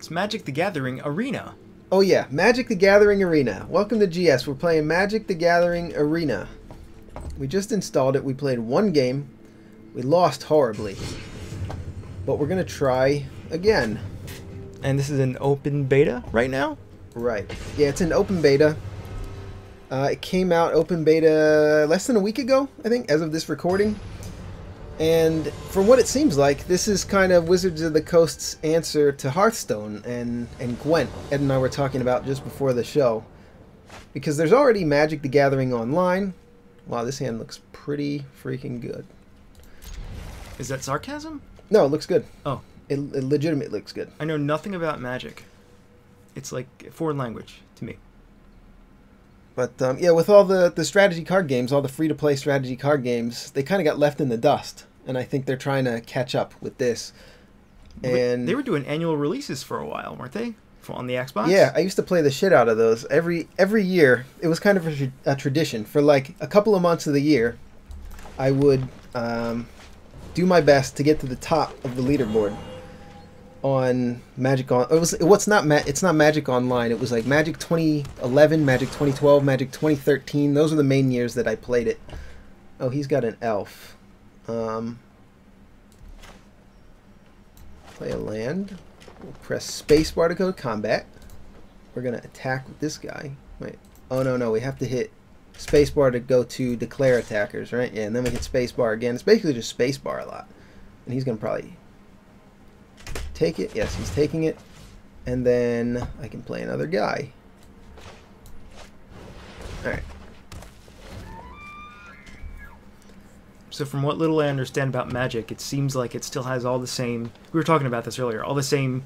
It's Magic the Gathering Arena. Oh yeah, Magic the Gathering Arena. Welcome to GS. We're playing Magic the Gathering Arena. We just installed it. We played one game. We lost horribly. But we're going to try again. And this is an open beta right now? Right. Yeah, it's an open beta. It came out open beta less than a week ago, I think, as of this recording. And from what it seems like, this is kind of Wizards of the Coast's answer to Hearthstone and Gwent. Ed and I were talking about just before the show. Because there's already Magic the Gathering Online. Wow, this hand looks pretty freaking good. Is that sarcasm? No, it looks good. Oh. It legitimately looks good. I know nothing about Magic. It's like a foreign language to me. But yeah, with all the strategy card games, all the free-to-play strategy card games, they kind of got left in the dust. And I think they're trying to catch up with this. And they were doing annual releases for a while, weren't they? On the Xbox? Yeah, I used to play the shit out of those. Every year, it was kind of a tradition. For like a couple of months of the year, I would do my best to get to the top of the leaderboard on Magic on. It's not Magic Online. It was like Magic 2011, Magic 2012, Magic 2013. Those are the main years that I played it. Oh, he's got an elf. Play a land. We'll press spacebar to go to combat. We're gonna attack with this guy. Wait. Oh no, we have to hit spacebar to go to declare attackers, right? Yeah, and then we hit spacebar again. It's basically just spacebar a lot. And he's gonna probably take it. Yes, he's taking it. And then I can play another guy. Alright. So from what little I understand about Magic, it seems like it still has all the same... We were talking about this earlier. All the same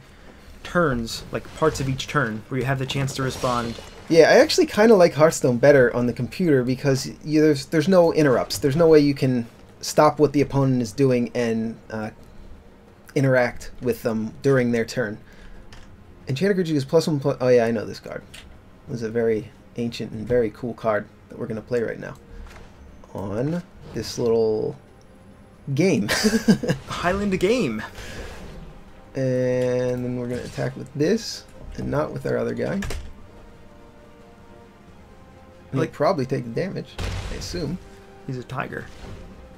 turns, like parts of each turn, where you have the chance to respond. Yeah, I actually kind of like Hearthstone better on the computer because there's no interrupts. There's no way you can stop what the opponent is doing and interact with them during their turn. Enchanted creature is +1/+. Oh yeah, I know this card. This is a very ancient and very cool card that we're going to play right now. On this little game. Highland game. And then we're going to attack with this and not with our other guy. He'll probably take the damage, I assume. He's a tiger.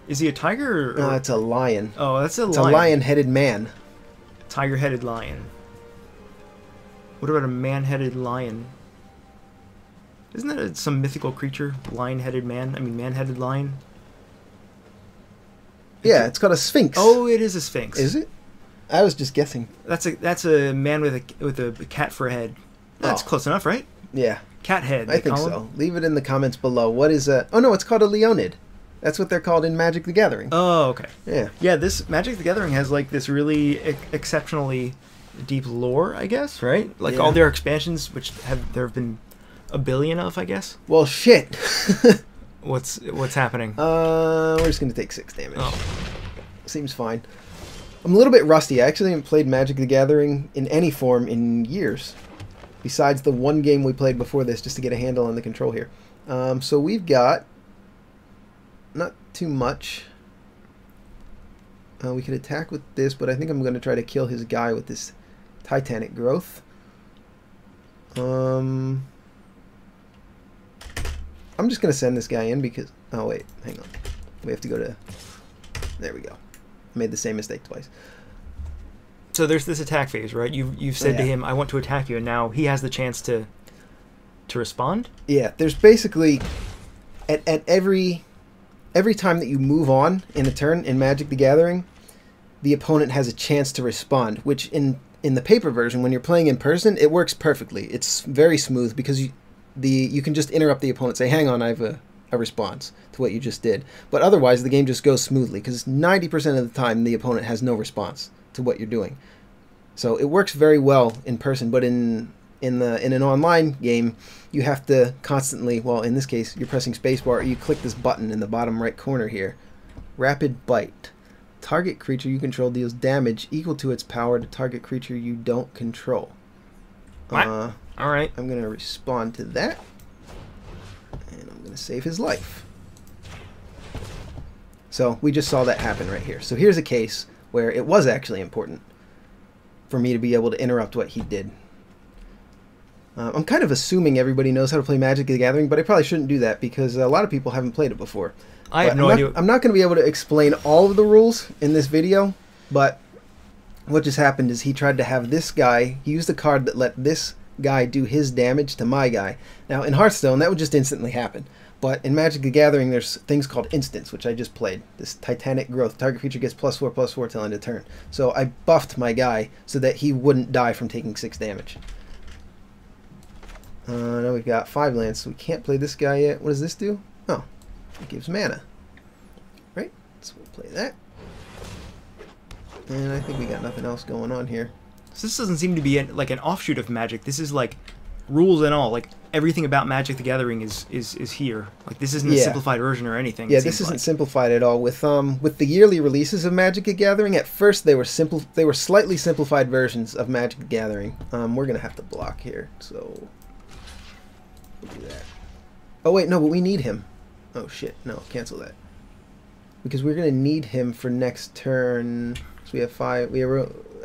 Is he a tiger? No, it's a lion. Oh, that's a lion. It's a lion-headed man. Tiger-headed lion. What about a man-headed lion? Isn't that some mythical creature? Lion-headed man? I mean, man-headed lion? Yeah, it's called a sphinx. Oh, it is a sphinx. Is it? I was just guessing. That's a man with a cat for a head. That's close enough, right? Yeah. Cat head. I think so. Leave it in the comments below. What is a... Oh, no, it's called a Leonid. That's what they're called in Magic the Gathering. Oh, okay. Yeah. Yeah, this Magic the Gathering has, like, this really exceptionally deep lore, I guess, right? Like, yeah. all their expansions, which there have been a billion of, I guess. Well, shit. What's happening? We're just going to take 6 damage. Oh. Seems fine. I'm a little bit rusty. I actually haven't played Magic the Gathering in any form in years. Besides the one game we played before this, just to get a handle on the control here. So we've got... not too much. We could attack with this, but I think I'm going to try to kill his guy with this Titanic Growth. I'm just going to send this guy in because... Oh, wait. Hang on. We have to go to... There we go. Made the same mistake twice. So there's this attack phase, right? You've said to him, I want to attack you, and now he has the chance to respond? Yeah, there's basically... At every time that you move on in a turn in Magic the Gathering, the opponent has a chance to respond, which in the paper version, when you're playing in person, it works perfectly. It's very smooth because you can just interrupt the opponent, say, hang on, I have a response to what you just did. But otherwise, the game just goes smoothly because 90% of the time, the opponent has no response to what you're doing. So it works very well in person, but in an online game, you have to constantly, well, in this case, you're pressing spacebar, or you click this button in the bottom right corner here. Rapid Bite. Target creature you control deals damage equal to its power to target creature you don't control. All right. I'm going to respond to that. And I'm going to save his life. So we just saw that happen right here. So here's a case where it was actually important. for me to be able to interrupt what he did. I'm kind of assuming everybody knows how to play Magic the Gathering, but I probably shouldn't do that because a lot of people haven't played it before. I have no idea. I'm not going to be able to explain all of the rules in this video, but what just happened is he tried to have this guy, he used a card that let this guy do his damage to my guy. Now, in Hearthstone, that would just instantly happen. But in Magic the Gathering, there's things called instants, which I just played. This Titanic Growth. Target creature gets +4/+4 till end of turn. So I buffed my guy so that he wouldn't die from taking 6 damage. Now we've got 5 lands, so we can't play this guy yet. What does this do? Oh, it gives mana. Right? So we'll play that. And I think we got nothing else going on here. So this doesn't seem to be like an offshoot of Magic. This is like rules and all. Like everything about Magic the Gathering is here. Like this isn't a simplified version or anything. Yeah, this isn't simplified at all. With the yearly releases of Magic the Gathering, at first they were slightly simplified versions of Magic the Gathering. We're gonna have to block here, so we'll do that. Oh wait, no, but we need him. Oh shit, no, cancel that. Because we're gonna need him for next turn. So we have 5.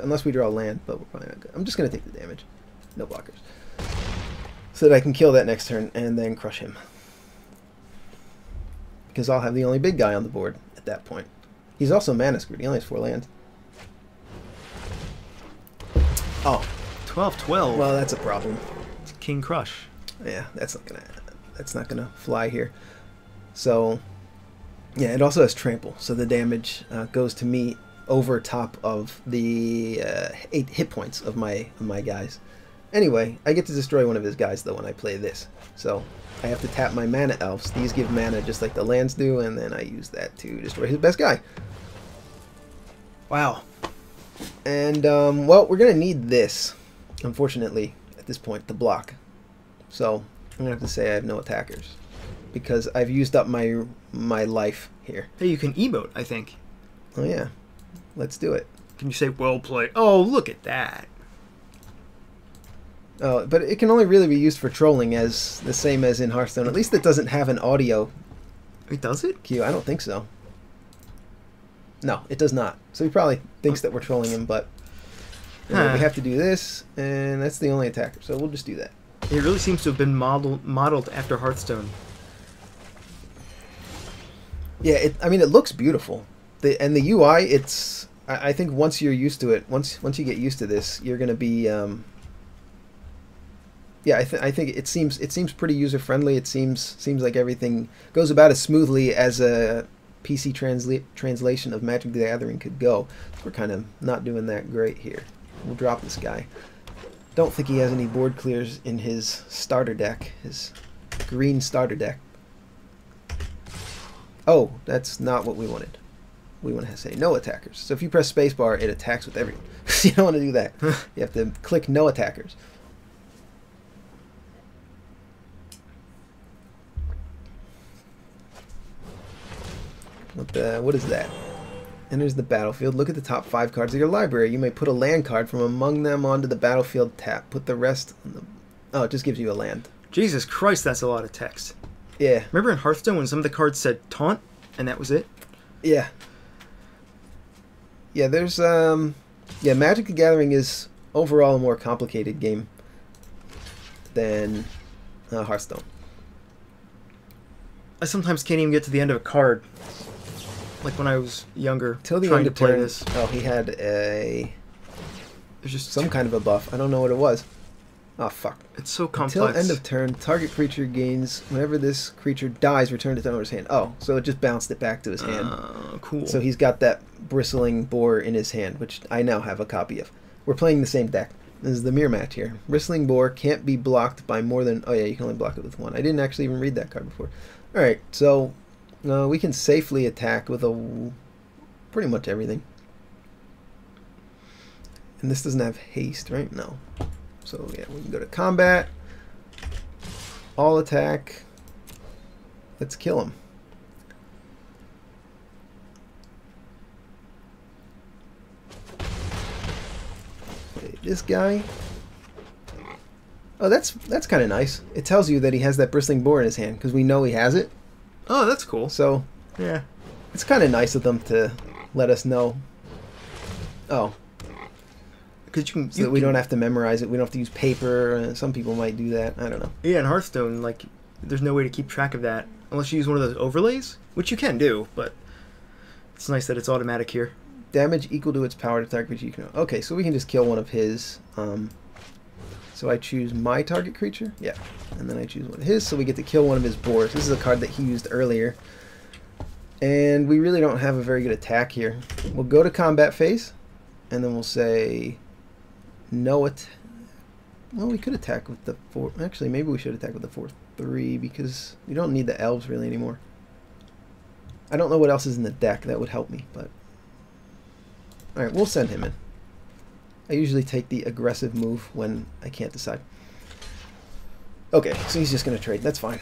Unless we draw land, but we're probably not good. I'm just gonna take the damage. No blockers. So that I can kill that next turn and then crush him. Because I'll have the only big guy on the board at that point. He's also mana screwed. He only has 4 lands. Oh. 12/12. Well, that's a problem. It's King Crush. Yeah, that's not gonna fly here. So yeah, it also has trample, so the damage goes to me over top of the 8 hit points of my guys. Anyway, I get to destroy one of his guys though when I play this. So I have to tap my mana elves. These give mana just like the lands do, and then I use that to destroy his best guy. Wow. And well, we're gonna need this, unfortunately, at this point, to block. So I'm gonna have to say I have no attackers because I've used up my life here. Hey, you can emote, I think. Oh yeah, let's do it. Can you say well played? Oh, look at that. Oh, but it can only really be used for trolling, as the same as in Hearthstone. At least it doesn't have an audio. Wait, does it? Cue. I don't think so. No, it does not. So he probably thinks that we're trolling him, but anyway, we have to do this, and that's the only attacker. So we'll just do that. It really seems to have been modeled after Hearthstone. Yeah, I mean, it looks beautiful. And the UI, it's. I think once you're used to it, once you get used to this, you're gonna be. Yeah, I think it seems pretty user friendly. It seems like everything goes about as smoothly as a PC translation of Magic the Gathering could go. We're kind of not doing that great here. We'll drop this guy. Don't think he has any board clears in his starter deck, his green starter deck. Oh, that's not what we wanted. We want to say no attackers. So if you press spacebar, it attacks with everyone. You don't want to do that. You have to click no attackers. What is that? Enters the battlefield. Look at the top 5 cards of your library. You may put a land card from among them onto the battlefield. Tap. Put the rest on the... Oh, it just gives you a land. Jesus Christ, that's a lot of text. Yeah. Remember in Hearthstone when some of the cards said taunt, and that was it? Yeah. Yeah, there's... Yeah, Magic the Gathering is overall a more complicated game than Hearthstone. I sometimes can't even get to the end of a card. Like when I was younger, Till the trying end to of play turn. this. Oh, he had a... There's just some kind of a buff. I don't know what it was. Oh, fuck. It's so complex. Until end of turn, target creature gains... Whenever this creature dies, return it to owner's hand. Oh, so it just bounced it back to his hand. Cool. So he's got that bristling boar in his hand, which I now have a copy of. We're playing the same deck. This is the mirror match here. Bristling boar can't be blocked by more than... Oh yeah, you can only block it with 1. I didn't actually even read that card before. Alright, so... we can safely attack with pretty much everything. And this doesn't have haste, right? No. So yeah, we can go to combat. All attack. Let's kill him. Okay, this guy. Oh, that's kind of nice. It tells you that he has that bristling boar in his hand because we know he has it. Oh, that's cool. So, yeah, it's kind of nice of them to let us know. Oh, because so that we don't have to memorize it. We don't have to use paper. Some people might do that. I don't know. Yeah, in Hearthstone, like, there's no way to keep track of that unless you use one of those overlays, which you can do, but it's nice that it's automatic here. Damage equal to its power to target creature you can... Okay, so we can just kill one of his. So I choose my target creature. Yeah. And then I choose one of his, so we get to kill one of his boars. This is a card that he used earlier. And we really don't have a very good attack here. We'll go to combat phase, and then we'll say no it. Well, we could attack with the 4... Actually, maybe we should attack with the 4/3 because we don't need the elves really anymore. I don't know what else is in the deck that would help me, but... Alright, we'll send him in. I usually take the aggressive move when I can't decide. Okay, so he's just going to trade. That's fine.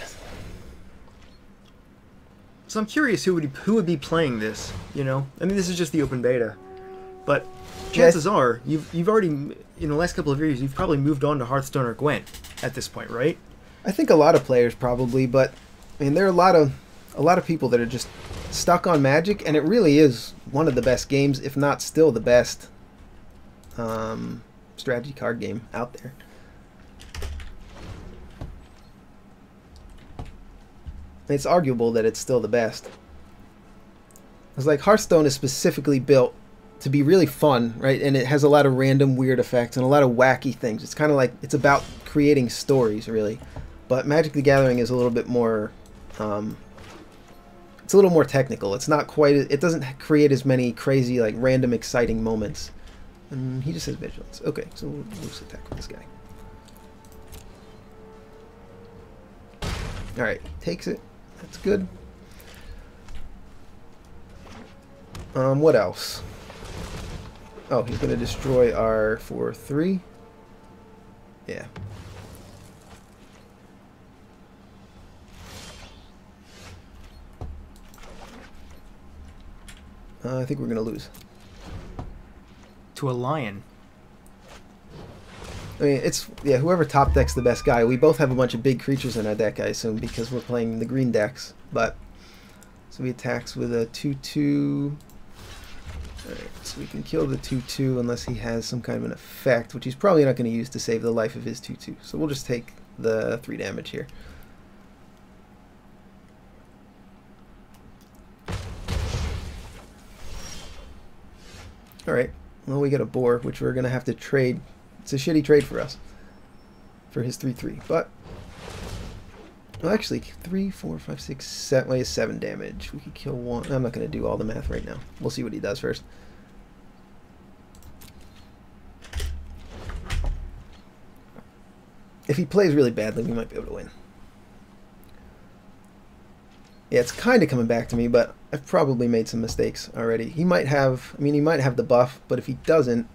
So I'm curious who would be playing this, you know? I mean, this is just the open beta. But chances are, you've already, in the last couple of years, you've probably moved on to Hearthstone or Gwent at this point, right? I think a lot of players probably, but I mean, there are a lot of people that are just stuck on Magic, and it really is one of the best games, if not still the best strategy card game out there. It's arguable that it's still the best. It's like Hearthstone is specifically built to be really fun, right? And it has a lot of random weird effects and a lot of wacky things. It's kind of like, it's about creating stories, really. But Magic the Gathering is a little bit more, it's a little more technical. It's not quite, it doesn't create as many crazy, like, random exciting moments. And he just has vigilance. Okay, so we'll just attack with this guy. Alright, takes it. That's good. What else? Oh, he's going to destroy our 4/3. Yeah. I think we're going to lose. To a lion. I mean, it's, yeah, whoever top deck's the best guy. We both have a bunch of big creatures in our deck, I assume, because we're playing the green decks. But, so he attacks with a 2/2. Alright, so we can kill the 2/2 unless he has some kind of an effect, which he's probably not going to use to save the life of his 2/2. So we'll just take the 3 damage here. Alright, well, we get a boar, which we're going to have to trade. It's a shitty trade for us, for his 3/3, but, well, actually, 3, 4, 5, 6, 7, well, he has 7 damage. We could kill one. I'm not going to do all the math right now. We'll see what he does first. If he plays really badly, we might be able to win. Yeah, it's kind of coming back to me, but I've probably made some mistakes already. He might have, I mean, he might have the buff, but if he doesn't,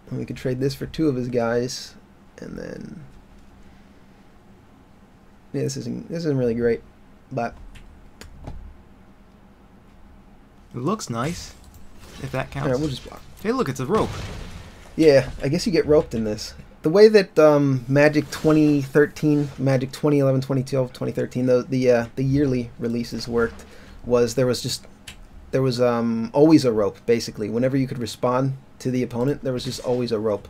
and we could trade this for 2 of his guys, and then, yeah, this isn't really great, but it looks nice, if that counts. alright, we'll just block. Hey, look, it's a rope. Yeah, I guess you get roped in this. The way that Magic 2013, Magic 2011, 2012, 2013, the yearly releases worked was there was always a rope, basically. Whenever you could respond to the opponent, there was just always a rope.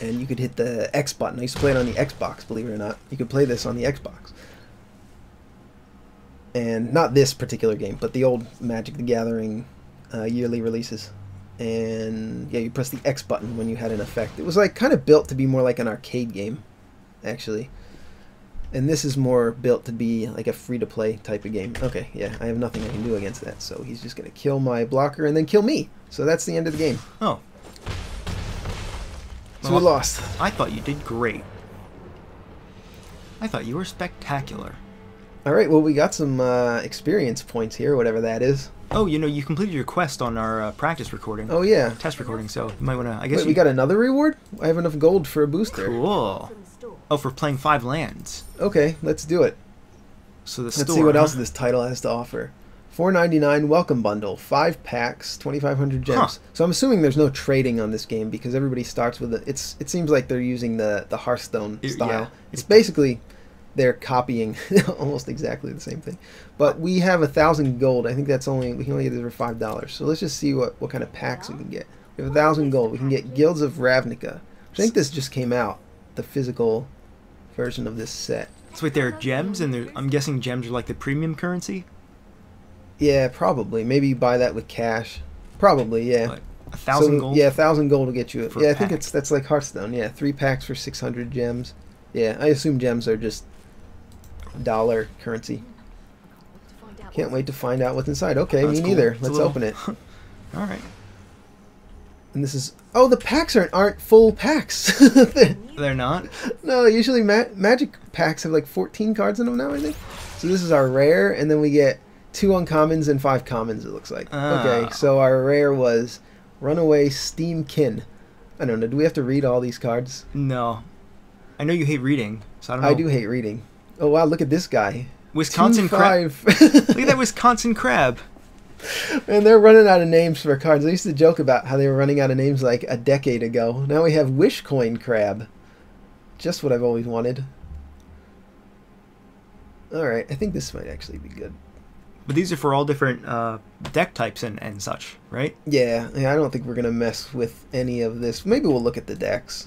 And you could hit the X button. I used to play it on the Xbox, believe it or not. You could play this on the Xbox. And not this particular game, but the old Magic the Gathering yearly releases. And yeah, you press the X button when you had an effect. It was like kind of built to be more like an arcade game, actually. And this is more built to be like a free-to-play type of game. Okay, yeah, I have nothing I can do against that. So he's just going to kill my blocker and then kill me. So that's the end of the game. Oh. So we lost. I thought you did great. I thought you were spectacular. Alright, well, we got some experience points here, whatever that is. Oh, you know, you completed your quest on our practice recording. Oh, yeah. Test recording, so you might want to, I guess. Wait, we got another reward? I have enough gold for a booster. Cool. Oh, for playing 5 lands. Okay, let's do it. So the Let's store, see what huh? else this title has to offer. $4.99 welcome bundle, 5 packs, 2,500 gems. Huh. So I'm assuming there's no trading on this game because everybody starts with it. It seems like they're using the Hearthstone style. Yeah. It's basically they're copying almost exactly the same thing. But we have 1,000 gold. I think that's only we can only get it for $5. So let's just see what kind of packs we can get. We have 1,000 gold. We can get Guilds of Ravnica. I think this just came out, the physical version of this set. So wait, there are gems, and I'm guessing gems are like the premium currency. Yeah, probably. Maybe you buy that with cash. Probably, yeah. Like 1,000 gold. Yeah, 1,000 gold will get you. For Yeah, a I think pack. that's like Hearthstone. Yeah, 3 packs for 600 gems. Yeah, I assume gems are just dollar currency. Can't wait to find out what's inside. Okay, Oh, me that's cool. neither. It's a Let's little- open it. All right. And this is... Oh, the packs aren't full packs. They're not. No, usually Magic packs have like 14 cards in them now, I think. So this is our rare, and then we get 2 uncommons and 5 commons, it looks like. Ah. Okay, so our rare was Runaway Steamkin. I don't know, do we have to read all these cards? No. I know you hate reading, so I don't know. I do hate reading. Oh, wow, look at this guy. Wisconsin crab. 2-5. Look at that Wisconsin crab. And they're running out of names for cards. I used to joke about how they were running out of names like a decade ago. Now we have Wishcoin Crab. Just what I've always wanted. Alright, I think this might actually be good. But these are for all different deck types and such, right? Yeah, I don't think we're going to mess with any of this. Maybe we'll look at the decks.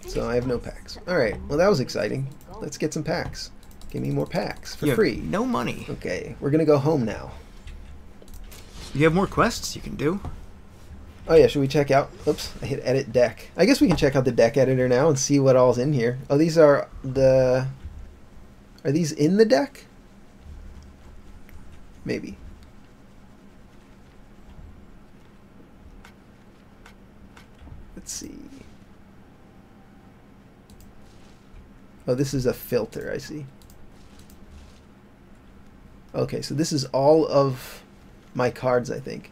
So I have no packs. Alright, well that was exciting. Let's get some packs. Give me more packs for You have free. no money. Okay, we're going to go home now. You have more quests you can do. Oh yeah, should we check out... Oops, I hit edit deck. I guess we can check out the deck editor now and see what all's in here. Oh, these are the... Are these in the deck? Maybe. Let's see. Oh, this is a filter, I see. Okay, so this is all of my cards, I think.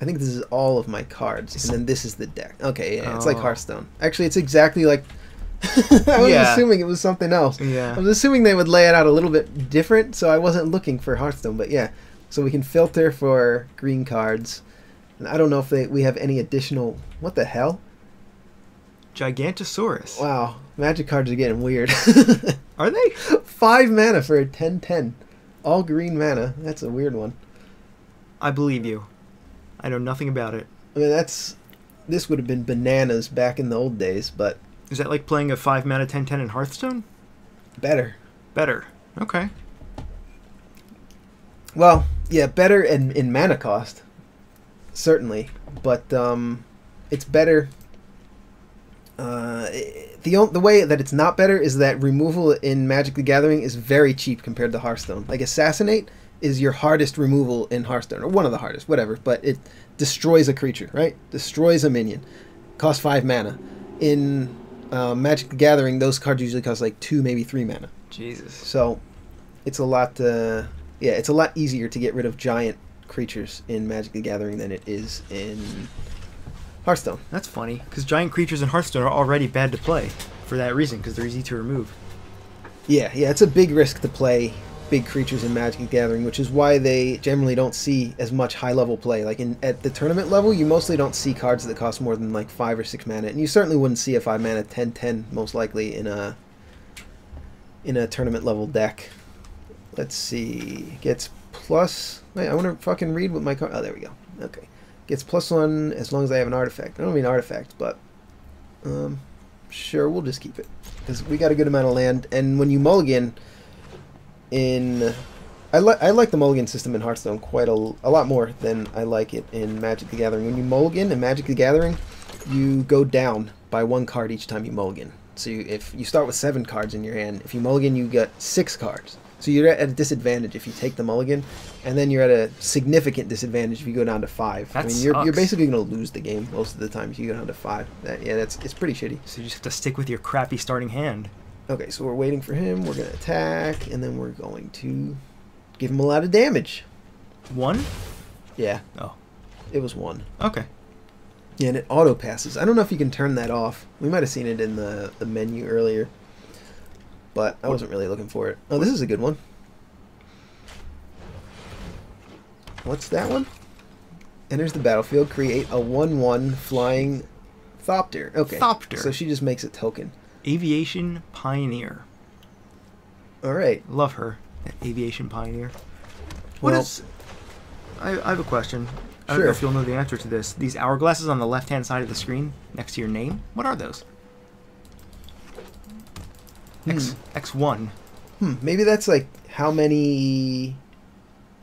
I think this is all of my cards, and then this is the deck. Okay, yeah, it's like Oh. Hearthstone. Actually, it's exactly like... I was Yeah. assuming it was something else. Yeah. I was assuming they would lay it out a little bit different, so I wasn't looking for Hearthstone, but yeah. So we can filter for green cards. And I don't know if we have any additional... What the hell? Gigantosaurus. Wow, Magic cards are getting weird. Are they? 5 mana for a 10/10. All green mana. That's a weird one. I believe you. I know nothing about it. I mean, this would have been bananas back in the old days, but Is that like playing a 5 mana 10/10 in Hearthstone? better. Better. Okay. Well, yeah, better in mana cost, certainly, but it's better. The way that it's not better is that removal in Magic the Gathering is very cheap compared to Hearthstone. Like Assassinate is your hardest removal in Hearthstone, or one of the hardest, whatever. But it destroys a creature, right? Destroys a minion. Costs 5 mana. In Magic the Gathering, those cards usually cost like 2, maybe 3 mana. Jesus. So it's a lot. Yeah, it's a lot easier to get rid of giant creatures in Magic the Gathering than it is in Hearthstone. That's funny, because giant creatures in Hearthstone are already bad to play for that reason, because they're easy to remove. Yeah, it's a big risk to play big creatures in Magic the Gathering, which is why they generally don't see as much high-level play. Like at the tournament level, you mostly don't see cards that cost more than like 5 or 6 mana, and you certainly wouldn't see a 5 mana 10/10 most likely in a tournament level deck. Let's see. Gets plus... Wait, I want to fucking read what my card... Oh, there we go. Okay. Gets +1 as long as I have an artifact. I don't mean artifact, but... sure, we'll just keep it. Because we got a good amount of land. And when you mulligan in... I like the mulligan system in Hearthstone quite a lot more than I like it in Magic the Gathering. When you mulligan in Magic the Gathering, you go down by 1 card each time you mulligan. So if you start with 7 cards in your hand, if you mulligan, you get 6 cards. So you're at a disadvantage if you take the mulligan, and then you're at a significant disadvantage if you go down to 5. That I mean, you're sucks. basically going to lose the game most of the time if you go down to 5. It's pretty shitty. So you just have to stick with your crappy starting hand. Okay, so we're waiting for him. We're going to attack, and then we're going to give him a lot of damage. 1? Yeah, Oh. it was 1. Okay. Yeah, and it auto passes. I don't know if you can turn that off. We might have seen it in the menu earlier, but I wasn't really looking for it. Oh, this is a good one. What's that one? Enters the battlefield, create a 1/1 flying Thopter. Okay. Thopter. So she just makes a token. Aviation Pioneer. All right. Love her, that aviation pioneer. Well, I have a question. I don't Sure. know if you'll know the answer to this. These hourglasses on the left-hand side of the screen next to your name, what are those? X1. Maybe that's like how many...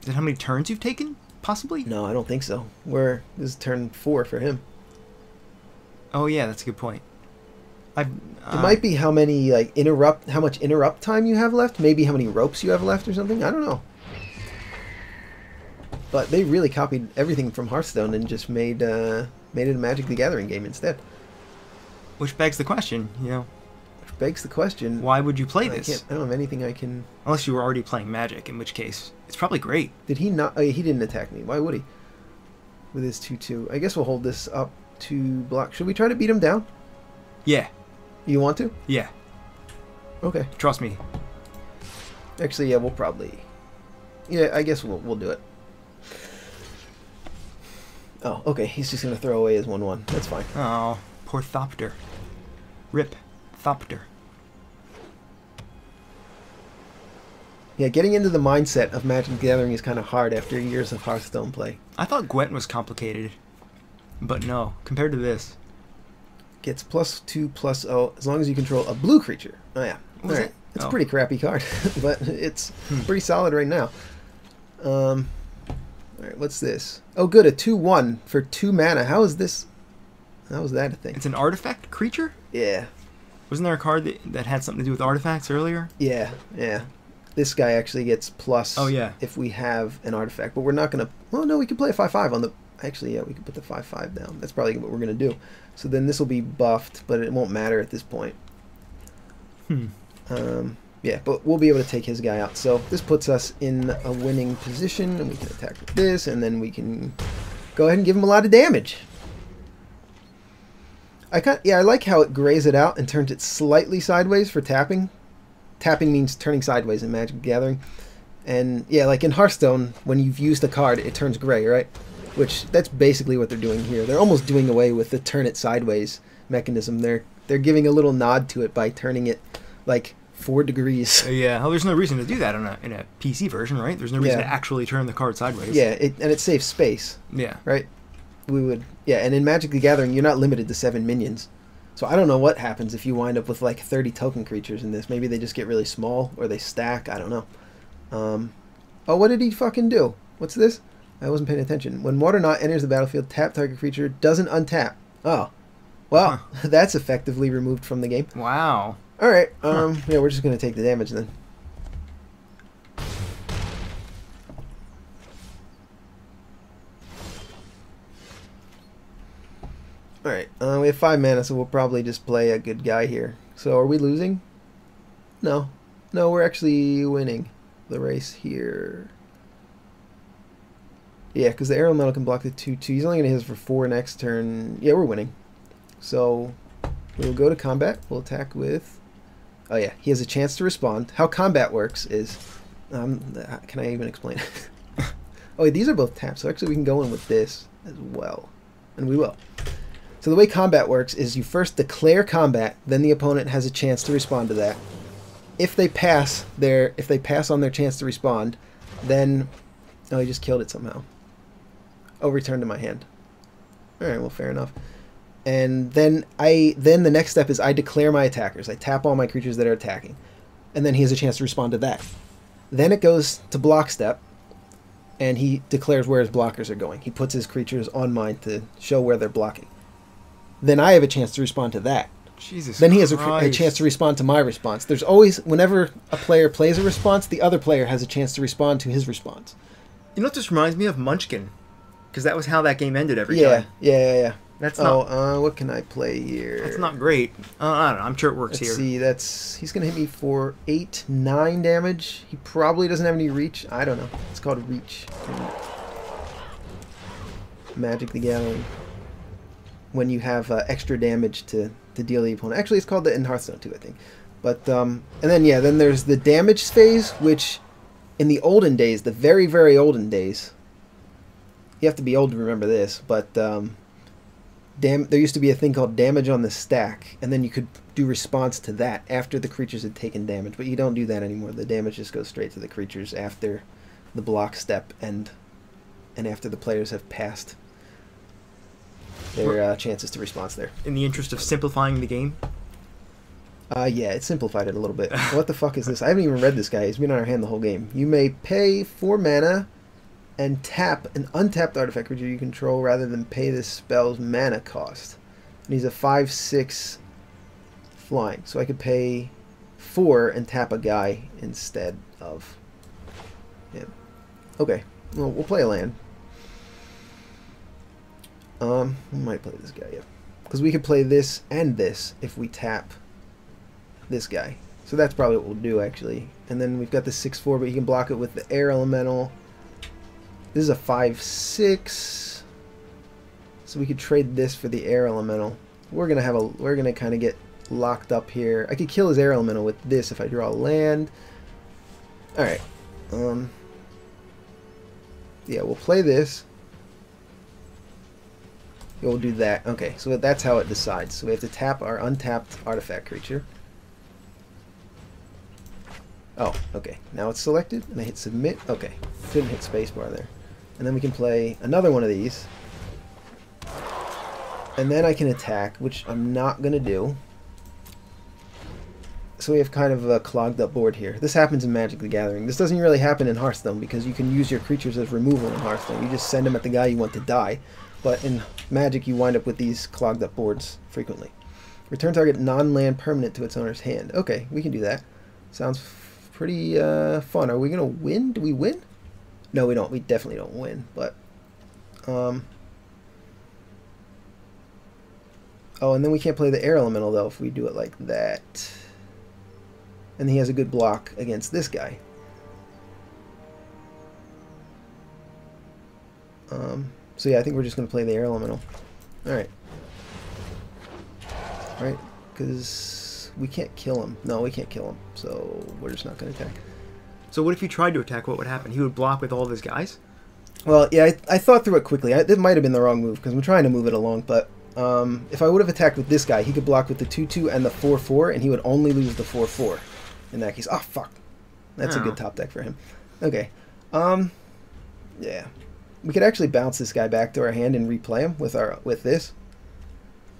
Is it how many turns you've taken? Possibly? No, I don't think so. This is turn 4 for him. Oh yeah, that's a good point. It might be how many how much interrupt time you have left. Maybe how many ropes you have left or something. I don't know. But they really copied everything from Hearthstone and just made it a Magic the Gathering game instead. Which begs the question, you know. Which begs the question. Why would you play this? I don't have anything I can... Unless you were already playing Magic, in which case, it's probably great. Did he not... Oh, yeah, he didn't attack me. Why would he? With his 2/2. I guess we'll hold this up to block. Should we try to beat him down? Yeah. You want to? Yeah. Okay. Trust me. Actually, yeah, we'll probably... Yeah, I guess we'll do it. Oh, okay. He's just going to throw away his 1/1. That's fine. Oh, poor Thopter. Rip. Thopter. Yeah, getting into the mindset of Magic the Gathering is kind of hard after years of Hearthstone play. I thought Gwent was complicated. But no, compared to this. Gets +2/+0 as long as you control a blue creature. Oh, yeah. All right. It's a pretty crappy card, but it's pretty solid right now. All right, what's this? Oh, good, a 2/1 for 2 mana. How is this? How is that a thing? It's an artifact creature? Yeah. Wasn't there a card that had something to do with artifacts earlier? Yeah, yeah. This guy actually gets plus oh, yeah. if we have an artifact. But we're not going to... Well, no, we can play a 5/5 on the... Actually, yeah, we can put the 5/5 down. That's probably what we're going to do. So then this will be buffed, but it won't matter at this point. Yeah, but we'll be able to take his guy out. So this puts us in a winning position, and we can attack with this, and then we can go ahead and give him a lot of damage. I like how it grays it out and turns it slightly sideways for tapping. Tapping means turning sideways in Magic the Gathering. And yeah, like in Hearthstone, when you've used a card, it turns gray, right? Which, that's basically what they're doing here. They're almost doing away with the turn it sideways mechanism. They're giving a little nod to it by turning it like 4 degrees. Yeah, well, there's no reason to do that in a PC version, right? There's no reason to actually turn the card sideways. Yeah, and it saves space. Yeah. Right? And in Magic the Gathering, you're not limited to 7 minions. So I don't know what happens if you wind up with like 30 token creatures in this. Maybe they just get really small, or they stack, I don't know. Oh, what did he fucking do? What's this? I wasn't paying attention. When Waterknot enters the battlefield, tap target creature doesn't untap. Oh. Well, that's effectively removed from the game. Wow. Alright, yeah, we're just going to take the damage then. Alright, we have 5 mana, so we'll probably just play a good guy here. So are we losing? No. No, we're actually winning the race here. Yeah, because the Air Elemental can block the 2/2. He's only going to hit us for 4 next turn. Yeah, we're winning. So we'll go to combat. We'll attack with... Oh yeah, he has a chance to respond. How combat works is... can I even explain it? Oh, wait, these are both taps, so actually we can go in with this as well. And we will. So the way combat works is you first declare combat, then the opponent has a chance to respond to that. If they pass on their chance to respond, then... Oh, he just killed it somehow. Oh, return to my hand. Alright, well, fair enough. And then the next step is I declare my attackers. I tap all my creatures that are attacking. And then he has a chance to respond to that. Then it goes to block step, and he declares where his blockers are going. He puts his creatures on mine to show where they're blocking. Then I have a chance to respond to that. Jesus Then he has Christ. a chance to respond to my response. There's always, whenever a player plays a response, the other player has a chance to respond to his response. You know what this reminds me of? Munchkin. Because that was how that game ended every time. Yeah. That's not... what can I play here? That's not great. I don't know. I'm sure it works Let's here. see, he's going to hit me for 9 damage. He probably doesn't have any reach. I don't know. It's called reach in Magic the Gathering. When you have extra damage to deal the opponent. Actually, it's called that in Hearthstone too, I think. But, and then there's the damage phase, which in the olden days, the very, very olden days, you have to be old to remember this, but there used to be a thing called damage on the stack, and then you could do response to that after the creatures had taken damage, but you don't do that anymore. The damage just goes straight to the creatures after the block step and after the players have passed their chances to response there. In the interest of simplifying the game? Yeah, it simplified it a little bit. What the fuck is this? I haven't even read this guy. He's been on our hand the whole game. You may pay 4 mana and tap an untapped artifact creature you control rather than pay this spell's mana cost. And he's a 5/6 flying. So I could pay 4 and tap a guy instead of him. Okay, well, we'll play a land. We might play this guy, yeah. Because we could play this and this if we tap this guy. So that's probably what we'll do, actually. And then we've got the 6/4, but you can block it with the air elemental. This is a 5/6. So we could trade this for the air elemental. We're gonna kind of get locked up here. I could kill his air elemental with this if I draw a land. Alright. Yeah, we'll play this. Yeah, we'll do that. Okay, so that's how it decides. So we have to tap our untapped artifact creature. Oh, okay. Now it's selected, and I hit submit. Okay, couldn't hit spacebar there. And then we can play another one of these. And then I can attack, which I'm not going to do. So we have kind of a clogged up board here. This happens in Magic the Gathering. This doesn't really happen in Hearthstone because you can use your creatures as removal in Hearthstone. You just send them at the guy you want to die. But in Magic, you wind up with these clogged up boards frequently. Return target non-land permanent to its owner's hand. Okay, we can do that. Sounds pretty fun. Are we going to win? Do we win? No, we don't. We definitely don't win. But, oh, and then we can't play the air elemental, though, if we do it like that. And he has a good block against this guy. So yeah, I think we're just going to play the air elemental. Alright. Alright, because we can't kill him. No, we can't kill him, so we're just not going to attack. So what if you tried to attack? What would happen? He would block with all of his guys? Well, yeah, I thought through it quickly. It might have been the wrong move, because I'm trying to move it along, but if I would have attacked with this guy, he could block with the 2/2 and the 4/4, and he would only lose the 4/4 in that case. Oh, fuck. That's a good top deck for him. Okay. Yeah. We could actually bounce this guy back to our hand and replay him with this.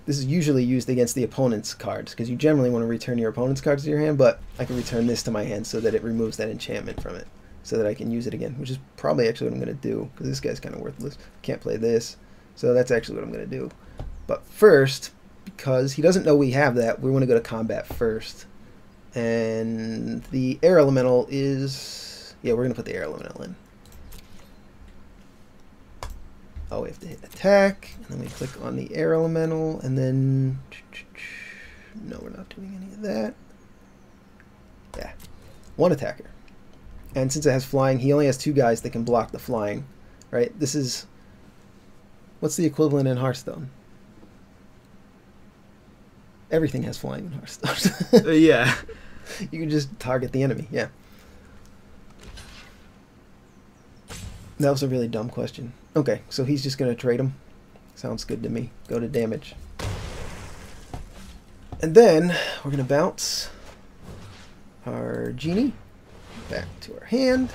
This is usually used against the opponent's cards, because you generally want to return your opponent's cards to your hand, but I can return this to my hand so that it removes that enchantment from it, so that I can use it again, which is probably actually what I'm going to do, because this guy's kind of worthless. Can't play this, so that's actually what I'm going to do. But first, because he doesn't know we have that, we want to go to combat first. And the air elemental is... yeah, we're going to put the air elemental in. Oh, we have to hit attack, and then we click on the air elemental, and then... no, we're not doing any of that. Yeah. One attacker. And since it has flying, he only has 2 guys that can block the flying. Right? This is... what's the equivalent in Hearthstone? Everything has flying in Hearthstone. Yeah. You can just target the enemy, yeah. That was a really dumb question. Okay, so he's just going to trade him. Sounds good to me. Go to damage. And then we're going to bounce our genie back to our hand.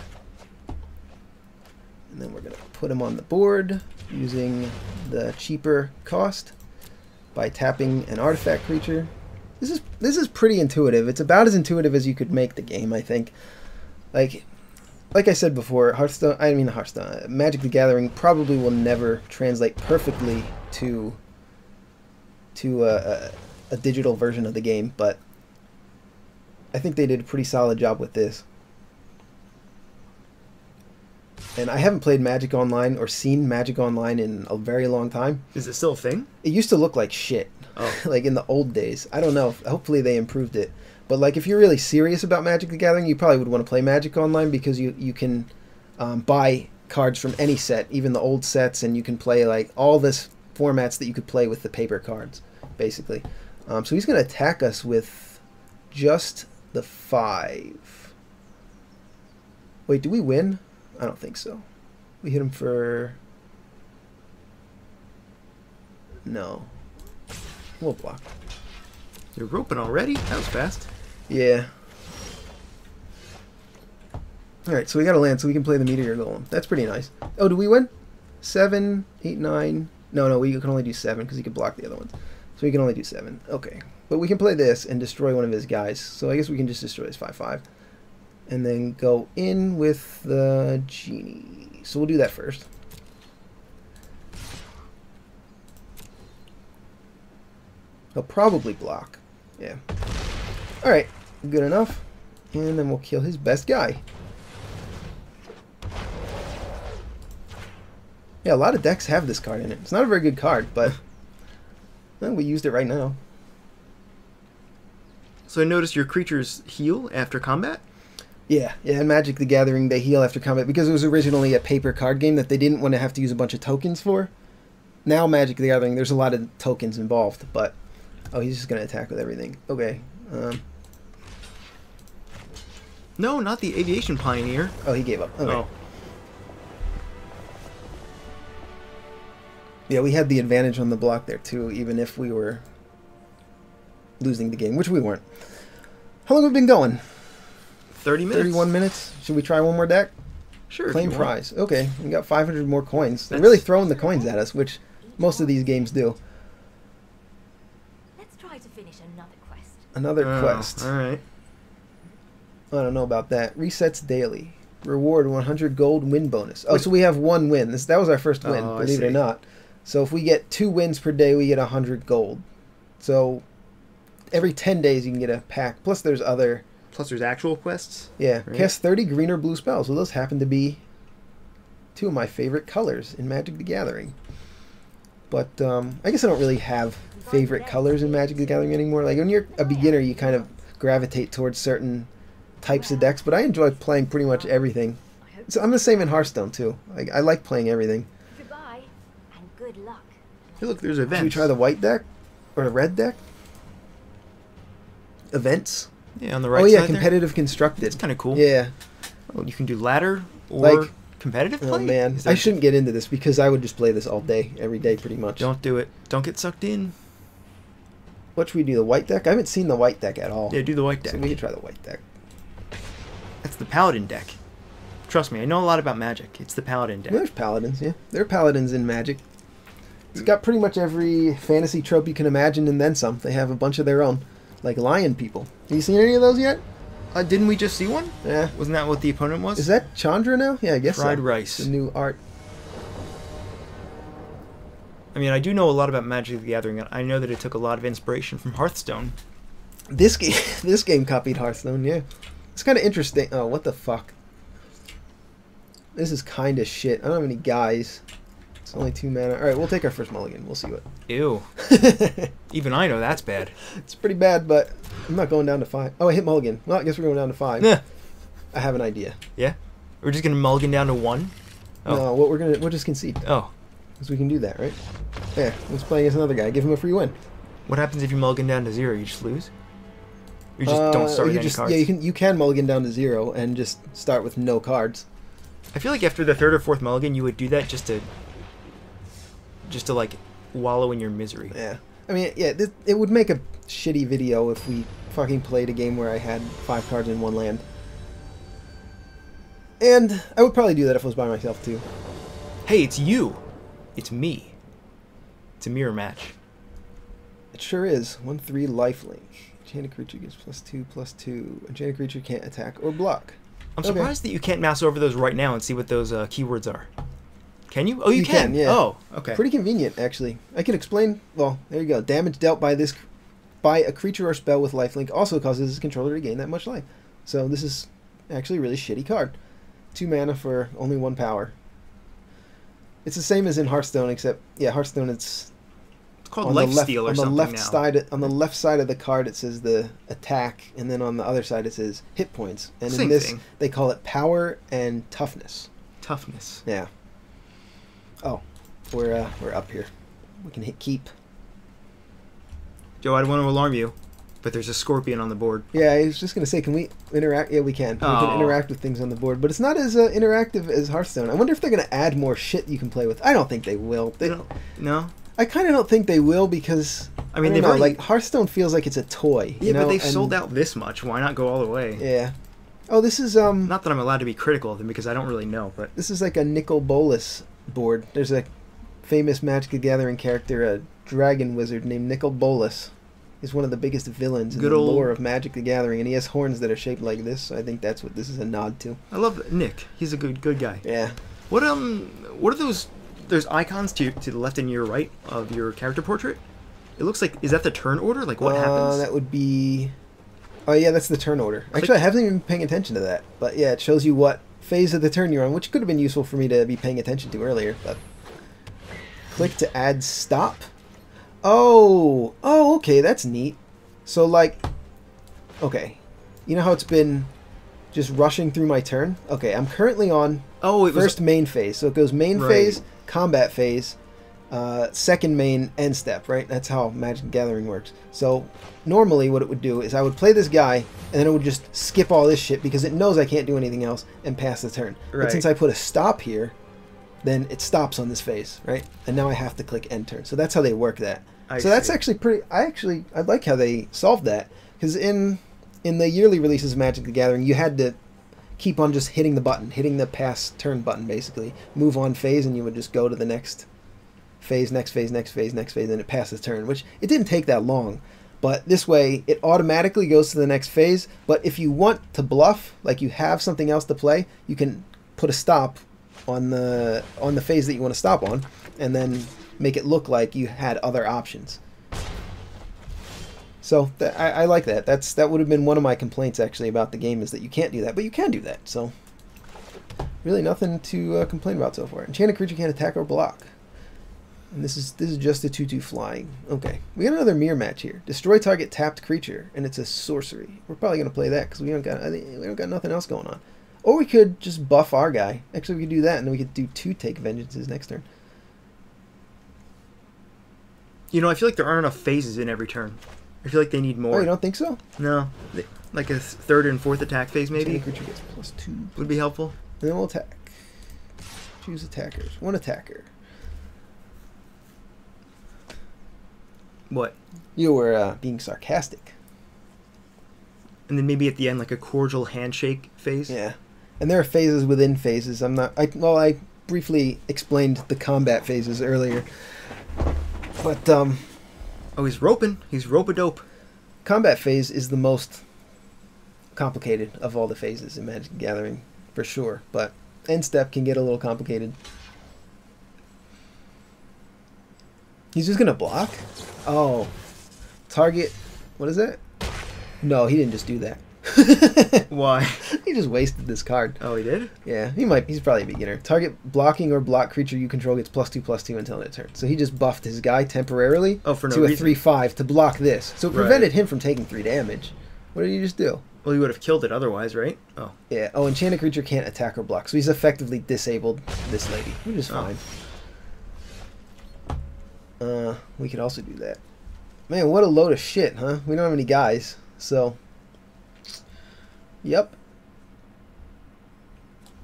And then we're going to put him on the board using the cheaper cost by tapping an artifact creature. This is pretty intuitive. It's about as intuitive as you could make the game, I think. Like I said before, Magic the Gathering probably will never translate perfectly to a digital version of the game, but I think they did a pretty solid job with this. And I haven't played Magic Online or seen Magic Online in a very long time. Is it still a thing? It used to look like shit. Oh. Like in the old days. I don't know. Hopefully they improved it. But like if you're really serious about Magic the Gathering, you probably would want to play Magic Online because you can buy cards from any set, even the old sets, and you can play like all this formats that you could play with the paper cards, basically. So he's going to attack us with just the 5. Wait, do we win? I don't think so. We hit him for... no. We'll block. You're roping already? That was fast. Yeah. Alright, so we got a land so we can play the Meteor Golem. That's pretty nice. Oh, do we win? 7, 8, 9. No, we can only do 7 because he can block the other ones. So we can only do 7. Okay. But we can play this and destroy one of his guys. So I guess we can just destroy his 5/5. And then go in with the Genie. So we'll do that first. He'll probably block. Yeah. Alright. Good enough. And then we'll kill his best guy. Yeah, a lot of decks have this card in it. It's not a very good card, but well, we used it right now. So I noticed your creatures heal after combat? Yeah, in Magic the Gathering, they heal after combat because it was originally a paper card game that they didn't want to have to use a bunch of tokens for. Now, Magic the Gathering, there's a lot of tokens involved, but... Oh, he's just going to attack with everything. Okay. No, not the Aviation Pioneer. Oh, he gave up. Okay. Oh. Yeah, we had the advantage on the block there, too, even if we were losing the game, which we weren't. How long have we been going? 30 minutes. 31 minutes. Should we try one more deck? Sure. Claim prize. Okay, we got 500 more coins. They're That's... really throwing the coins at us, which most of these games do. Let's try to finish another quest. Another quest. All right. I don't know about that. Resets daily. Reward 100 gold win bonus. Oh, so we have one win. That was our first win, believe it or not. So if we get 2 wins per day, we get 100 gold. So every 10 days you can get a pack. Plus there's other... Plus there's actual quests? Yeah. Right? Cast 30 green or blue spells. So those happen to be 2 of my favorite colors in Magic the Gathering. But I guess I don't really have favorite colors in Magic the Gathering anymore. Like when you're a beginner, you kind of gravitate towards certain types of decks. But I enjoy playing pretty much everything. So I'm the same in Hearthstone too. I like playing everything. Goodbye and good luck. Hey, look, there's events. Should we try the white deck? Or the red deck? Events? Yeah, on the right side. Oh yeah, side competitive there. constructed. It's kind of cool. Yeah. Oh, you can do ladder or Like, competitive play? Oh man, Is that... I shouldn't get into this because I would just play this all day, every day pretty much. Don't do it. Don't get sucked in. What should we do, the white deck? I haven't seen the white deck at all. Yeah, do the white deck. So we could try the white deck. That's the Paladin deck. Trust me, I know a lot about Magic. It's the Paladin deck. There's paladins, yeah. There are paladins in Magic. It's got pretty much every fantasy trope you can imagine and then some. They have a bunch of their own. Like lion people. Have you seen any of those yet? Didn't we just see one? Yeah. Wasn't that what the opponent was? Is that Chandra now? Yeah, I guess Fried so. rice. The new art. I mean, I do know a lot about Magic the Gathering. I know that it took a lot of inspiration from Hearthstone. This game copied Hearthstone, yeah. It's kind of interesting. Oh, what the fuck? This is kind of shit. I don't have any guys. It's only 2 mana. Alright, we'll take our first mulligan. We'll see what. Ew. Even I know that's bad. It's pretty bad, but I'm not going down to 5. Oh, I hit mulligan. Well, I guess we're going down to 5. Yeah. I have an idea. Yeah? We're just going to mulligan down to 1? Oh. No, we'll just concede. Oh. Because we can do that, right? Yeah, let's play against another guy. Give him a free win. What happens if you mulligan down to 0? You just lose? You just don't start with any cards? Yeah, you can mulligan down to 0 and just start with no cards. I feel like after the 3rd or 4th mulligan, you would do that just to like wallow in your misery. Yeah. I mean, yeah, it would make a shitty video if we fucking played a game where I had 5 cards in 1 land. And I would probably do that if I was by myself too. Hey, it's you. It's me. It's a mirror match. It sure is. 1/3 lifelink. Enchanted creature gets +2/+2. Enchanted creature can't attack or block. I'm surprised that you can't mouse over those right now and see what those keywords are. Can you? Oh, you can. Yeah. Oh, okay. Pretty convenient, actually. I can explain. Well, there you go. Damage dealt by a creature or spell with lifelink also causes its controller to gain that much life. So this is actually a really shitty card. 2 mana for only 1 power. It's the same as in Hearthstone, except Hearthstone it's called Lifesteal or something now. On the left side of the card it says the attack, and then on the other side it says hit points. And Same in this thing. they call it power and toughness. Toughness. Yeah. Oh, we're up here. We can hit keep. Joe, I don't want to alarm you, but there's a scorpion on the board. Yeah, I was just gonna say, can we interact? Yeah, we can. We can interact with things on the board, but it's not as interactive as Hearthstone. I wonder if they're gonna add more shit you can play with. I don't think they will. They don't. No. I kind of don't think they will because I mean, don't they've know, already... like Hearthstone feels like it's a toy. Yeah, you know? but they've And- sold out this much. Why not go all the way? Yeah. Oh, this is Not that I'm allowed to be critical of them because I don't really know, but this is like a Nicol Bolas board. There's a famous Magic the Gathering character, a dragon wizard named Nicol Bolas. He's one of the biggest villains in Good the old- lore of Magic the Gathering, and he has horns that are shaped like this. So I think that's what this is a nod to. I love Nick. He's a good guy. Yeah. What are those? There's icons to the left and your right of your character portrait. It looks like, is that the turn order? Like what happens? That would be. Oh yeah, that's the turn order. Click- Actually, I haven't even been paying attention to that. But yeah, it shows you what phase of the turn you're on, which could have been useful for me to be paying attention to earlier. But click to add stop. Oh, okay, that's neat. So like, okay, you know how it's been just rushing through my turn? Okay, I'm currently on Oh, it was first main phase. So it goes main Right. phase, combat phase, second main, end step, right? That's how Magic the Gathering works. So normally what it would do is I would play this guy, and then it would just skip all this shit because it knows I can't do anything else and pass the turn. Right. But since I put a stop here, then it stops on this phase, right? And now I have to click end turn. So that's how they work that. So that's see. actually pretty. I like how they solved that because in the yearly releases of Magic the Gathering, you had to keep on just hitting the button, hitting the pass turn button, basically move on phase, and you would just go to the next phase, next phase, next phase, next phase, and it passes turn. Which it didn't take that long, but this way it automatically goes to the next phase. But if you want to bluff, like you have something else to play, you can put a stop on the phase that you want to stop on, and then make it look like you had other options. So I like that. That would have been one of my complaints actually about the game, is that you can't do that, but you can do that. So really nothing to complain about so far. Enchanted creature can't attack or block. And this is just a 2/2 flying. Okay, we got another mirror match here. Destroy target tapped creature, and it's a sorcery. We're probably gonna play that because we don't got nothing else going on. Or we could just buff our guy. Actually, we could do that, and then we could do 2 take vengeances next turn. You know, I feel like there aren't enough phases in every turn. I feel like they need Oh, more. you don't think so? No, like a third and fourth attack phase maybe Enchanted creature gets +2. would be helpful. And then we'll attack. Choose attackers. One attacker. What? You were being sarcastic. And then maybe at the end like a cordial handshake phase. Yeah. And there are phases within phases. I briefly explained the combat phases earlier. But Oh, he's roping. He's rope-a-dope. combat phase is the most complicated of all the phases in Magic the Gathering, for sure. But end step can get a little complicated. He's just gonna block? Oh. Target, what is that? No, he didn't just do that. Why? He just wasted this card. Oh, he did? Yeah, he's probably a beginner. Target blocking or block creature you control gets +2/+2 until end of turn. So he just buffed his guy temporarily Oh, for no to a reason. 3/5 to block this. So it Right. prevented him from taking 3 damage. What did he just do? Well, he would have killed it otherwise, right? Oh. Yeah. Oh, enchanted creature can't attack or block. So he's effectively disabled this lady, which is Oh. fine. We could also do that. Man, what a load of shit, huh? We don't have any guys, so... Yep.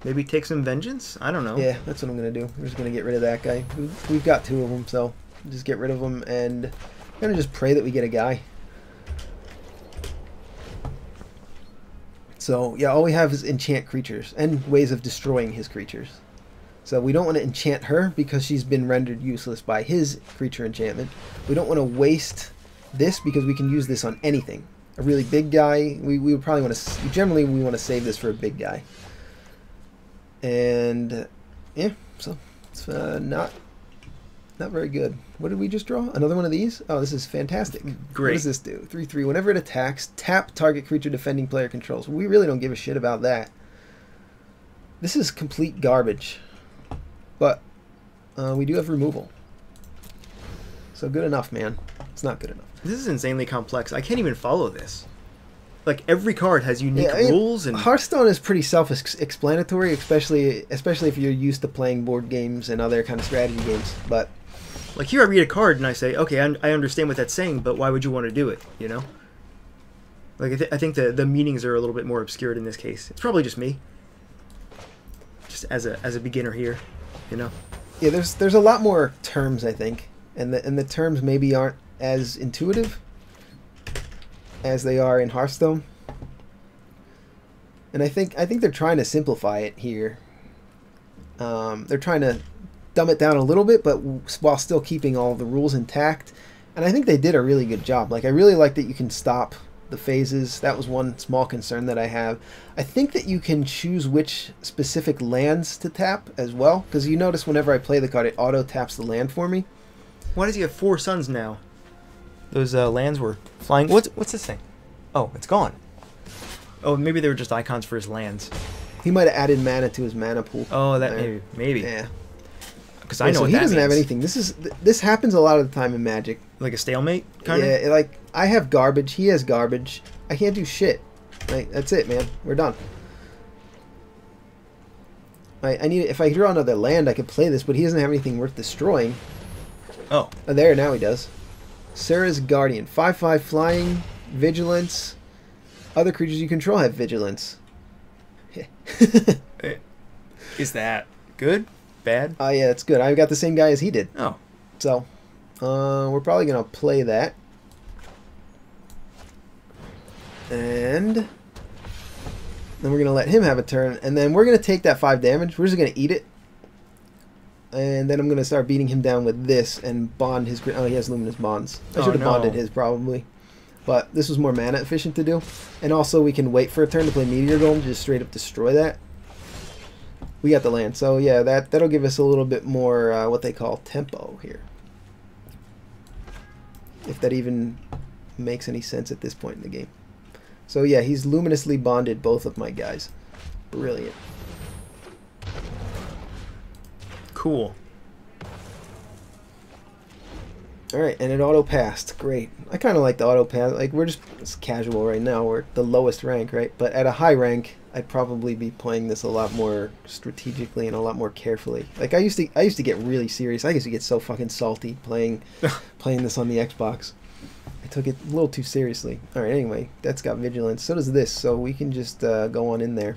Maybe take some vengeance? I don't know. Yeah, that's what I'm going to do. We're just going to get rid of that guy. We've got 2 of them, so just get rid of them, and I'm going to just pray that we get a guy. So, yeah, all we have is enchant creatures and ways of destroying his creatures. So we don't want to enchant her because she's been rendered useless by his creature enchantment. We don't want to waste this because we can use this on anything. A really big guy, we would probably want to... Generally, we want to save this for a big guy. And, yeah, so it's not very good. What did we just draw? Another one of these? Oh, this is fantastic. Great. What does this do? 3/3. Whenever it attacks, tap target creature defending player controls. We really don't give a shit about that. This is complete garbage. But we do have removal. So good enough, man. It's not good enough. This is insanely complex. I can't even follow this. Like, every card has unique Yeah, I mean, rules and... Hearthstone is pretty self-explanatory, especially if you're used to playing board games and other kind of strategy games. But Like, here I read a card and I say, okay, I understand what that's saying, but why would you want to do it, you know? Like, I think the meanings are a little bit more obscured in this case. It's probably just me. Just as a beginner here, you know? yeah, there's a lot more terms, I think, and the terms maybe aren't as intuitive as they are in Hearthstone. And I think they're trying to simplify it here. They're trying to dumb it down a little bit, but while still keeping all the rules intact. And I think they did a really good job. Like, I really like that you can stop the phases. That was one small concern that I have. I think that you can choose which specific lands to tap as well, because you notice whenever I play the card, it auto taps the land for me. Why does he have 4 suns now? Those lands were flying. What's this thing? Oh, it's gone. Oh, maybe they were just icons for his lands. He might have added mana to his mana pool. Oh, that there. maybe. Yeah. Because I know so what he that doesn't have means. anything. This happens a lot of the time in Magic. Like a stalemate, kind of. Yeah, like I have garbage. He has garbage. I can't do shit. Like, that's it, man. We're done. I need. If I draw another land, I could play this, but he doesn't have anything worth destroying. Oh, Oh, there, now he does. Sarah's Guardian. 5/5 flying, vigilance. Other creatures you control have vigilance. is that good? Bad? Oh, yeah, it's good. I got the same guy as he did. Oh, So, we're probably going to play that. And then we're going to let him have a turn. And then we're going to take that 5 damage. We're just going to eat it. And then I'm going to start beating him down with this and bond his... Oh, he has Luminous Bonds. I Oh, should have no. bonded his, probably. But this was more mana efficient to do. And also, we can wait for a turn to play Meteor Golem, just straight up destroy that. We got the land. So, yeah, that'll give us a little bit more, what they call tempo here. If that even makes any sense at this point in the game. So, yeah, he's luminously bonded both of my guys. Brilliant. cool. Alright, and it auto-passed. Great. I kind of like the auto-pass. Like, we're just it's casual right now. We're at the lowest rank, right? But at a high rank, I'd probably be playing this a lot more strategically and a lot more carefully. Like, I used to get really serious. I used to get so fucking salty playing this on the Xbox. I took it a little too seriously. Alright, anyway, that's got vigilance. So does this, so we can just go on in there.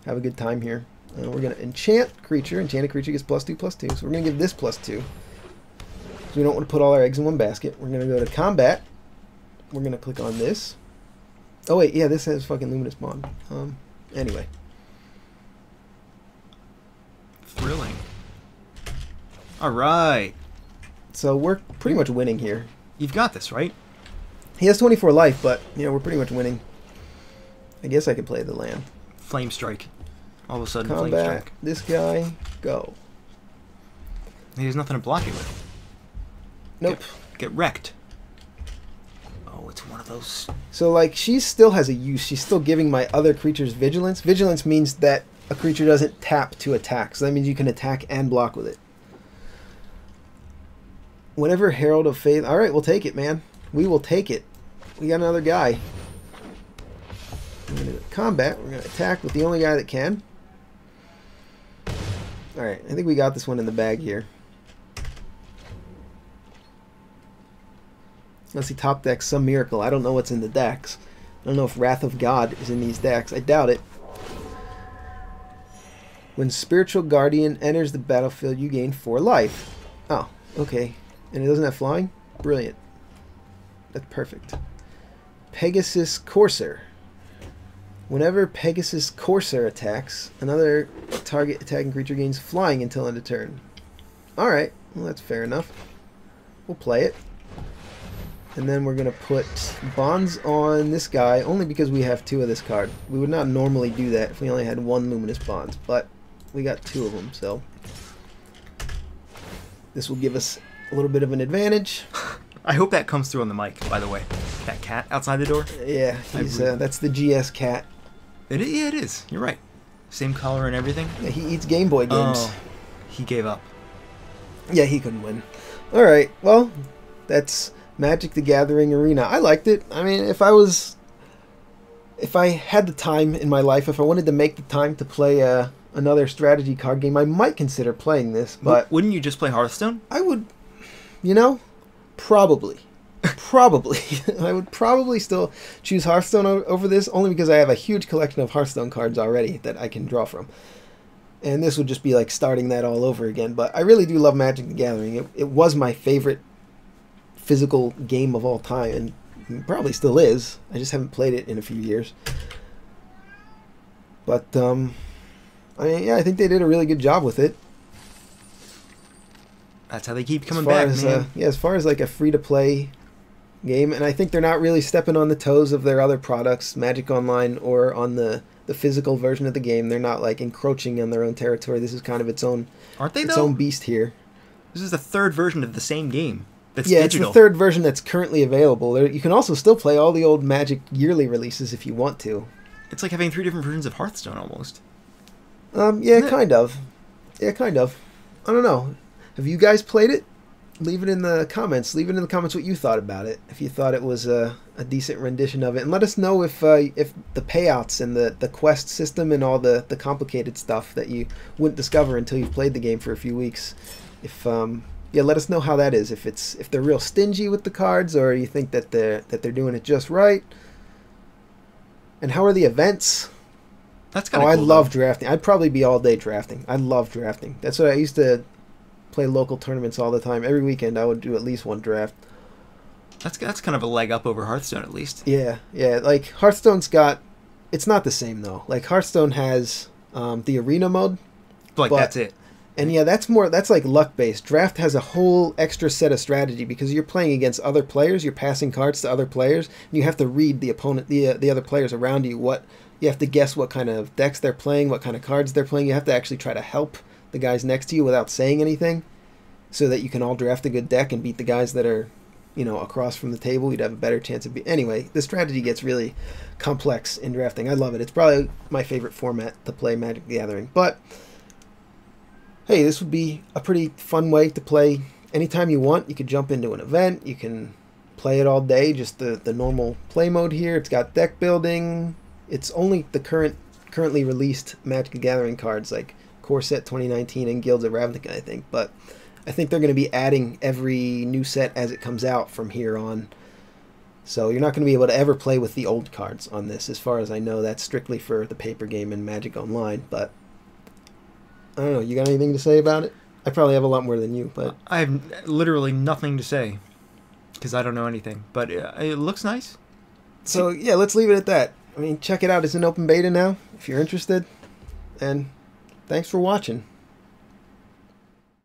Have a good time here. We're going to enchant creature. Enchanted creature gets +2/+2. So we're going to give this +2. So we don't want to put all our eggs in one basket. We're going to go to combat. We're going to click on this. Oh, wait. Yeah, this has fucking Luminous Bond. Anyway. Thrilling. Alright. So we're pretty much winning here. You've got this, right? He has 24 life, but, you know, we're pretty much winning. I guess I could play the land. Flame Strike. All of a sudden, Flame Combat. Strike. This guy. Go. He has nothing to block it with. Nope. Get wrecked. Oh, it's one of those. So, like, she still has a use. She's still giving my other creatures vigilance. Vigilance means that a creature doesn't tap to attack. So that means you can attack and block with it. Whenever Herald of Faith... Alright, we'll take it, man. We will take it. We got another guy. We're going to combat. We're going to attack with the only guy that can. Alright, I think we got this one in the bag here. Unless he top decks some miracle. I don't know what's in the decks. I don't know if Wrath of God is in these decks. I doubt it. When Spiritual Guardian enters the battlefield, you gain 4 life. Oh, okay. And it doesn't have flying? Brilliant. That's perfect. Pegasus Courser. Whenever Pegasus Courser attacks, another target attacking creature gains flying until end of turn. Alright, well that's fair enough. We'll play it. And then we're going to put bonds on this guy, only because we have 2 of this card. We would not normally do that if we only had 1 luminous bonds, but we got 2 of them, so this will give us a little bit of an advantage. I hope that comes through on the mic, by the way. That cat outside the door. Yeah, he's that's the GS cat. Yeah, it is. You're right. Same color and everything. Yeah, he eats Game Boy games. Oh, he gave up. Yeah, he couldn't win. Alright, well, that's Magic the Gathering Arena. I liked it. I mean, if I had the time in my life, if I wanted to make the time to play another strategy card game, I might consider playing this, but Wouldn't you just play Hearthstone? I would, you know, probably. Probably. I would probably still choose Hearthstone over this, only because I have a huge collection of Hearthstone cards already that I can draw from. And this would just be like starting that all over again. But I really do love Magic the Gathering. It was my favorite physical game of all time, and probably still is. I just haven't played it in a few years. But I mean, yeah, I think they did a really good job with it. That's how they keep coming back, man. Yeah, as far as like a free-to-play game, and I think they're not really stepping on the toes of their other products, Magic Online, or on the physical version of the game. They're not like encroaching on their own territory. This is kind of its own, aren't they? Its though? own beast here. This is the third version of the same game. That's yeah, digital. It's the third version that's currently available. You can also still play all the old Magic yearly releases if you want to. It's like having 3 different versions of Hearthstone almost. Yeah, kind of. Yeah, kind of. I don't know. Have you guys played it? Leave it in the comments. Leave it in the comments what you thought about it. If you thought it was a decent rendition of it. And let us know if the payouts and the quest system and all the complicated stuff that you wouldn't discover until you've played the game for a few weeks. If yeah, let us know how that is. If they're real stingy with the cards, or you think that they're doing it just right. And how are the events? That's kind of cool. I love drafting. I'd probably be all day drafting. I love drafting. That's what I used to play local tournaments all the time. Every weekend I would do at least one draft. That's kind of a leg up over Hearthstone at least. Yeah. Like Hearthstone's got, it's not the same though. Like Hearthstone has the arena mode. But that's it. And yeah, that's like luck based. Draft has a whole extra set of strategy because you're playing against other players. You're passing cards to other players, and you have to read the opponent, the other players around you. You have to guess what kind of decks they're playing, what kind of cards they're playing. You have to actually try to help the guys next to you without saying anything, so that you can all draft a good deck and beat the guys that are, across from the table. You'd have a better chance of anyway, the strategy gets really complex in drafting. I love it. It's probably my favorite format to play Magic the Gathering. But hey, this would be a pretty fun way to play anytime you want. You could jump into an event. You can play it all day, just the normal play mode here. It's got deck building. It's only the currently released Magic the Gathering cards, like Core Set 2019 and Guilds of Ravnica, I think. But I think they're going to be adding every new set as it comes out from here on. So you're not going to be able to ever play with the old cards on this. As far as I know, that's strictly for the paper game and Magic Online. But I don't know. You got anything to say about it? I probably have a lot more than you, but I have literally nothing to say because I don't know anything. But it looks nice. So yeah, let's leave it at that. I mean, check it out. It's an open beta now if you're interested. And thanks for watching.